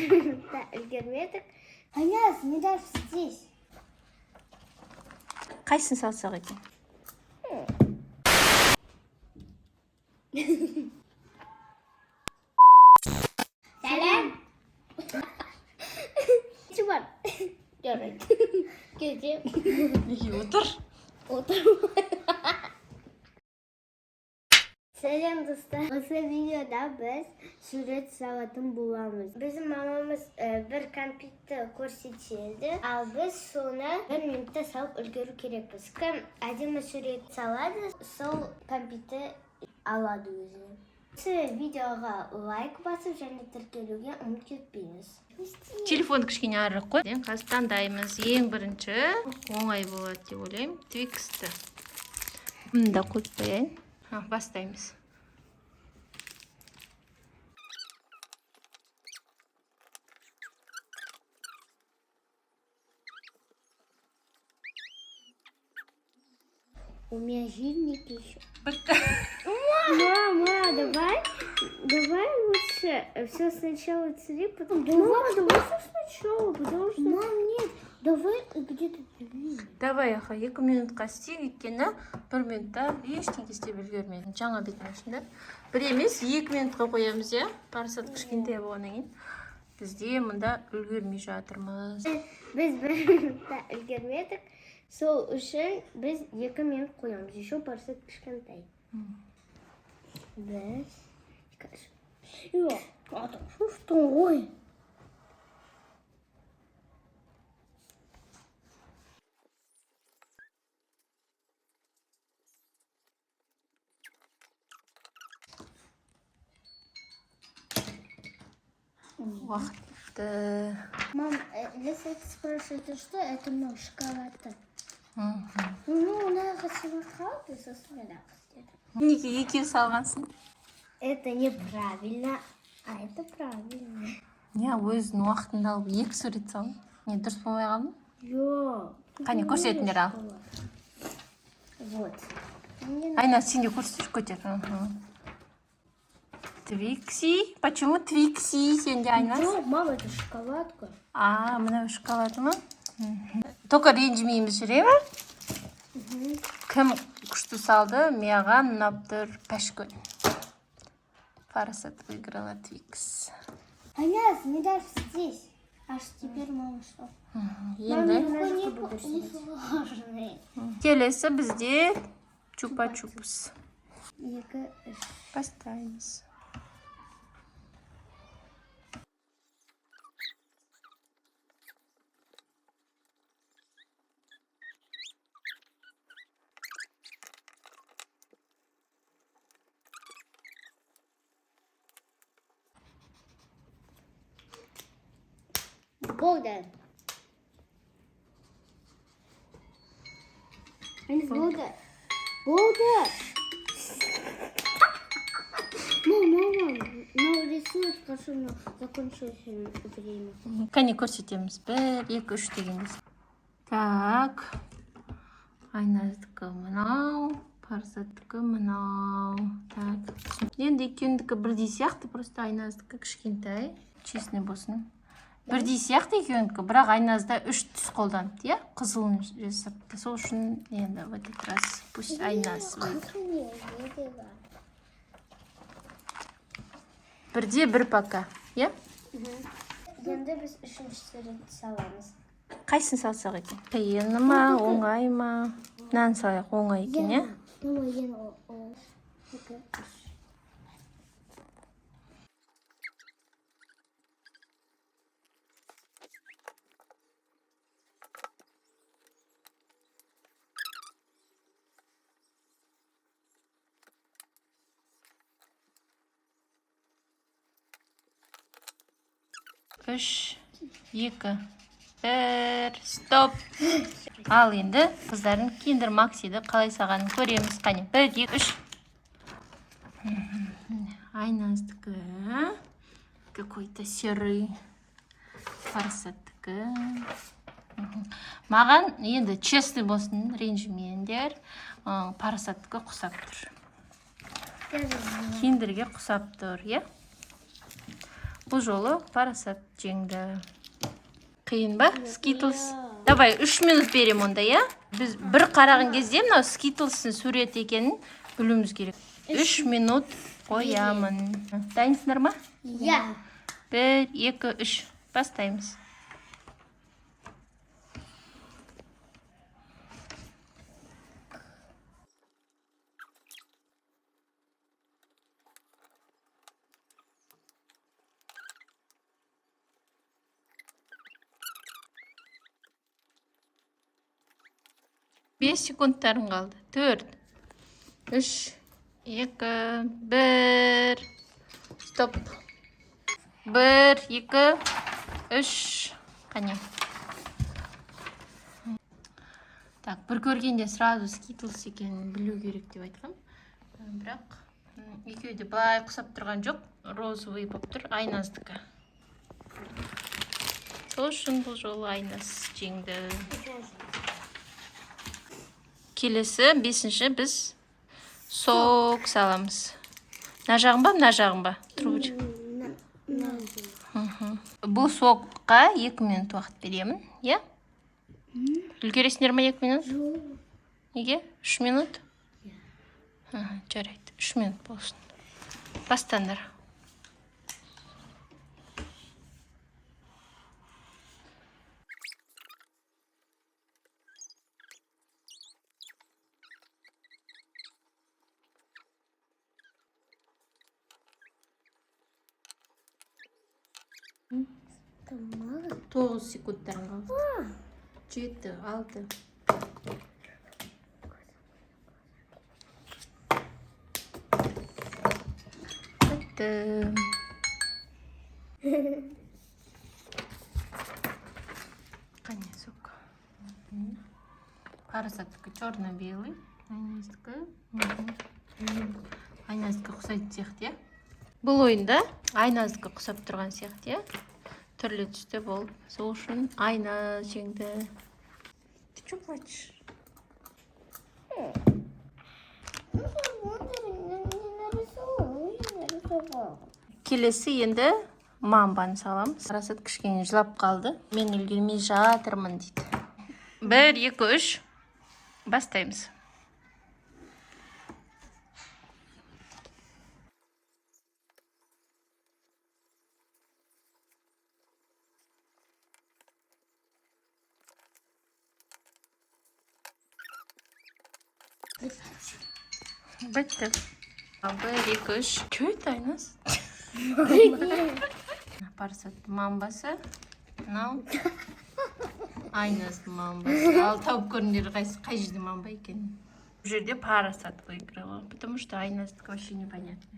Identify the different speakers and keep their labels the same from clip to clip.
Speaker 1: үлгермедік. Айназ, не даже здесь?
Speaker 2: Қайсын салсақ екен?
Speaker 1: Сәлем. Чубар. Жарайды. Келдем.
Speaker 2: Неге отыр?
Speaker 1: Сәлем достар. Осы видеода біз сурет салатын боламыз. Біздің мамамыз бір компьютті көрсетеді, ал біз соны 1 минутта салып үлгеру керекпіз. Кім әдемі сурет салады, сол компьютті алады өзіне. Осы видеоға лайк басып және тіркелуге ұмытып кетпеңіз.
Speaker 2: Телефонды кішкене арық қой. Қазір таңдаймыз. Ең бірінші оңай болады деп ойлаймын. Twix-ті. Мұнда қойып қояйын. Бастаймыз.
Speaker 1: У меня жирник еще. Мама, давай лучше все сначала цели, потом... Мама, давай все сначала, потому что... Мам, нет, давай где-то...
Speaker 2: Давай, аха, 2 минутқа істейік, өйткені 1 минутта ештеңе істеп үлгермедім. Жаңа бетін ашында. Бір емес, 2 минутқа қоямыз, иә? Парасат кішкентай болғаннан кейін. Бізде мұнда үлгермей жатырмыз.
Speaker 1: Біз 1 минутта үлгермедік. Сол үшін біз 2 минут қоямыз. Еще парасат кішкентай. Біз... Что? Ой!
Speaker 2: Уақытты.
Speaker 1: Мам, если ты спрашиваешь, что это мой шоколад-то? Ну, она хотела халты со сладкостью.
Speaker 2: Неге екеу салғансың?
Speaker 1: Это неправильно, а это правильно.
Speaker 2: Не, өзінің уақытында алып 2 сурет салдың. Не, дұрыс болмай қалдың?
Speaker 1: Жоқ.
Speaker 2: Қане, көрсетіңдер ал.
Speaker 1: Вот.
Speaker 2: Айна, сен де көрсетші көтер. Твикси. Почему Твикси сенде, Айна?
Speaker 1: Жоқ, мама, это шоколадка.
Speaker 2: Мына шоколады ма? Только ренжімейміз жүре ма? Кім күшті салды? Маған ұнап тұр пәшкөл. Парасат выиграла Твикс.
Speaker 1: Айназ, не даже здесь. Аж теперь мама что?
Speaker 2: Енді келесі бізде чупа-чупс. Бастаймыз.
Speaker 1: Болды. Айназ, болды. Болды. Мама, нарисует, хорошо, но закончилось время.
Speaker 2: Кәне көрсетеміз. 1, 2, 3 дегенде. Так. Айназдікі мынау. Парасаттікі мынау. Так. Енді екеуіндікі бірдей сияқты, просто Айназдікі кішкентай. Честный болсын. Бірдей сияқты екеуіндікі, бірақ Айназда 3 түс қолданыпты, иә? Қызылын жасапты. Сол үшін енді в этот раз пусть Айназ выйдет. Бірде бір пока, иә?
Speaker 1: Енді біз 3-ші сурет саламыз.
Speaker 2: Қайсын салсақ екен? Қиыны ма, оңай ма? Мынаны салайық, оңай екен, иә? Үш, 2, 1, стоп. Ал енді қыздардың Kinder Maxi-ді қалай сағанын көреміз. Қане, 1, 2, 3. Айназдікі. Какой-то серый. Парасаттікі. Маған енді честный болсын, ренжімеңдер. Парасаттікі құсап тұр. Киндерге құсап тұр, е? Бұл жолы Парасат жеңді. Қиын ба? Skittles. Давай, 3 минут берем онда, я? Біз бір қараған кезде мынау Skittles'ın сурет екенін білуіміз керек. 3 минут қоямын. Дайынсыңдар ма?
Speaker 1: Я.
Speaker 2: 1, 2, 3. Бастаймыз. Бес секундтарың қалды. 4, 3, 2, 1. Стоп. 1, 2, 3. Қане. Так, бір көргенде сразу Skittles екенін білу керек деп айтқам. Бірақ екеуі де былай құсап тұрған жоқ. Розовый болып тұр, Айназдікі. Сол үшін бұл жолы Айназ жеңді. Келесі, 5-ші біз сок саламыз. Мына жағын ба, мына жағын ба? Трубочка. Бұл сокқа 2 минут уақыт беремін, е? Үлгересіңдер ма 2 минут? Неге? 3 минут? Жарайды, 3 минут болсын. Бастаңдар.
Speaker 1: Tamam.
Speaker 2: 9 секундтарың қалды. 7, 6. Бітті. Қане сок. Парасаттікі черно-белый. Айназдікі. Айназдікі құсайды сияқты, е? Бұл ойында Айназдікі құсап тұрған сияқты, е? Түрлі түсті бол. Сол үшін Айназ жеңді. Ты что плачешь? Келесі енді мамбаны саламыз. Парасат кішкене жылап қалды. Мен үлгермей жатырмын дейді. 1, 2, 3. Бастаймыз. Бітті. 1, 2, 3. Что это, Айназ? Парасат мамбасы. Мынау Айназ мамбасы. Ал тауып көріңдер қай жерде мамба екенін. Бұл жерде Парасат выиграла, потому что Айназдікі вообще непонятно.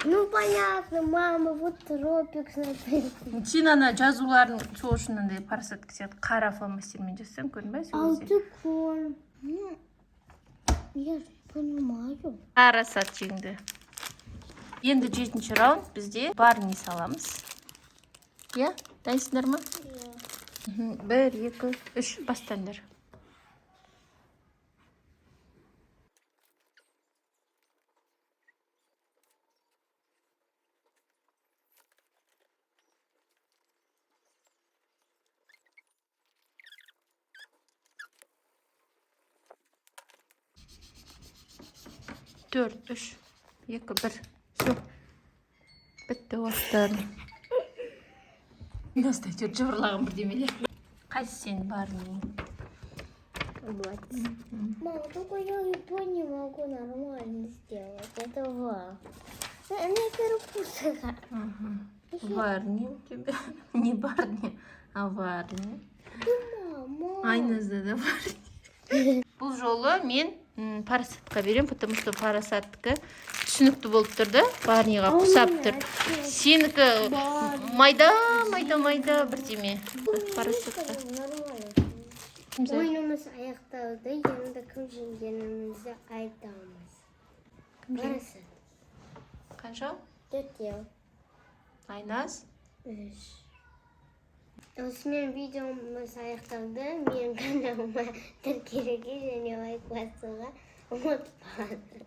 Speaker 1: Ну понятно, мама, вот тропик написано.
Speaker 2: Сен ана жазуларын сол үшін андай Парасаткі сияқты қара фломастермен жазсаң көрінбей сол кезде.
Speaker 1: Алтыкон. Я же понимаю.
Speaker 2: Парасат жеңді. Енді 7-ші раунд бізде Барни саламыз. Я? Дайынсыңдар ма? 1, 2, 3. Бастаңдар. Төрт, үш, екі, бір. Все. Бітті уақыттар. Настай төрт жабырлаған бірдемелер. Қайсы сен Барни?
Speaker 1: Вот. Мама, только я его не могу нормально сделать. Это ва. Мне перепутала.
Speaker 2: Барни у тебя. Не Барни, а Барни.
Speaker 1: Мама.
Speaker 2: Айназда да Барни. Бұл жолы мен Парасатқа берем, потому что Парасаттікі түсінікті болып тұрды. Барниға құсап тұр. Сенікі майда бірдеме. Парасатқа.
Speaker 1: Ойынымыз аяқталды. Енді кім жеңгенімізді айтамыз. Парасат.
Speaker 2: Қанша?
Speaker 1: 4.
Speaker 2: Айназ.
Speaker 1: 3. Осымен видеомыз аяқталды. Мен каналыма тіркелуге және лайк басуға ұмытпаңыздар.